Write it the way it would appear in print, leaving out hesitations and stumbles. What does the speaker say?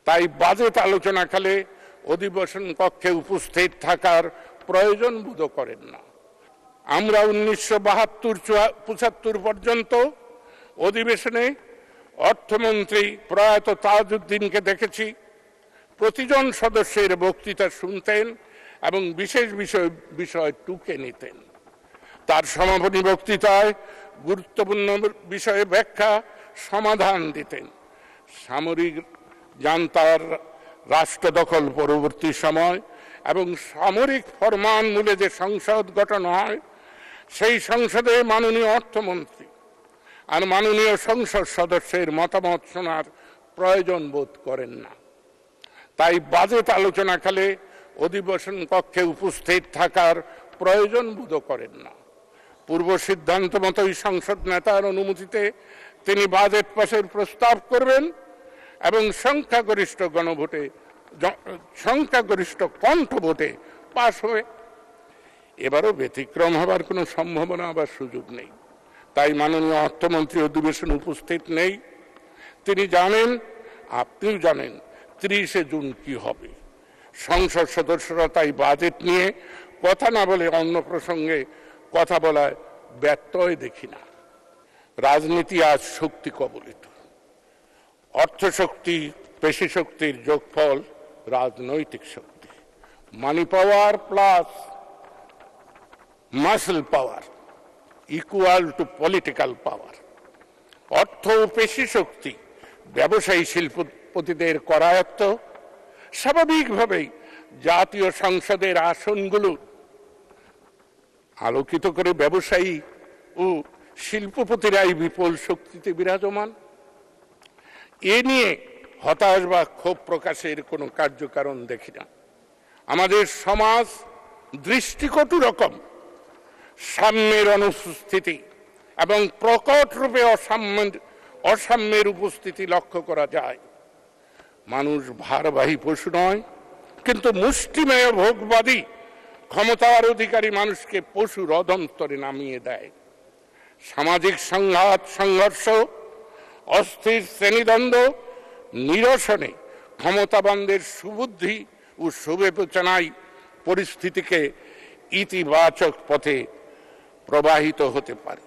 তাই বাজেট আলোচনাকালে অধিবেশন কক্ষে উপস্থিত থাকার প্রয়োজন বোধ করেন না। আমরা 1972-75 পর্যন্ত অধিবেশনে অর্থমন্ত্রী প্রয়াত তাজউদ্দিনকে দেখেছি প্রতিজন সদস্যের বক্তৃতা শুনতেন এবং বিশেষ বিষয় টুকে নিতেন। তার সমাপনী বক্তৃতায় গুরুত্বপূর্ণ বিষয়ে ব্যাখ্যা সমাধান দিতেন। সামরিক জান্তার রাষ্ট্র দখল পরবর্তী সময় এবং সামরিক ফরমান মূলে যে সংসদ গঠন হয় সেই সংসদে মাননীয় অর্থমন্ত্রী আর মাননীয় সংসদ সদস্যের মতামত শোনার প্রয়োজন বোধ করেন না। তাই বাজেট আলোচনাকালে অধিবেশন কক্ষে উপস্থিত থাকার প্রয়োজন বোধ করেন না। পূর্ব সিদ্ধান্ত মতোই সংসদ নেতার অনুমতিতে তিনি বাজেট পাশের প্রস্তাব করবেন এবং সংখ্যাগরিষ্ঠ কণ্ঠ ভোটে পাশ হবে। এবারও ব্যতিক্রম হবার কোনো সম্ভাবনা বা সুযোগ নেই। তাই মাননীয় অর্থমন্ত্রী অধিবেশনে উপস্থিত নেই। তিনি জানেন, আপনিও জানেন 30শে জুন কি হবে। সংসদ সদস্যরা তাই বাজেট নিয়ে কথা না বলে অন্য প্রসঙ্গে কথা বলায় ব্যত্যয় দেখি না। রাজনীতি আজ শক্তি কবলিত। অর্থশক্তি পেশি শক্তির যোগফল রাজনৈতিক শক্তি। Money power plus muscle power equal to political power. অর্থ ও পেশি শক্তি ব্যবসায়ী শিল্পপতিদের করায়ত্ত। স্বাভাবিকভাবেই জাতীয় সংসদের আসনগুলো আলোকিত করে ব্যবসায়ী ও শিল্পপতিরাই বিপুল শক্তিতে বিরাজমান। এ নিয়ে হতাশ বা ক্ষোভ প্রকাশের কোনো কার্যকারণ দেখি না। আমাদের সমাজ দৃষ্টিকটু রকম সাম্যের অনুপস্থিতি এবং প্রকট রূপে অসাম্যের উপস্থিতি লক্ষ্য করা যায়। মানুষ ভারবাহী পশু নয়, কিন্তু মুষ্টিমেয় ভোগবাদী ক্ষমতার অধিকারী মানুষকে পশুর অধমস্তরে নামিয়ে দেয়। সামাজিক সংঘাত সংঘর্ষ অস্থির শ্রেণীদ্বন্দ্ব নিরসনে ক্ষমতাবানদের সুবুদ্ধি ও সুবিবেচনায় পরিস্থিতিকে ইতিবাচক পথে প্রবাহিত হতে পারে।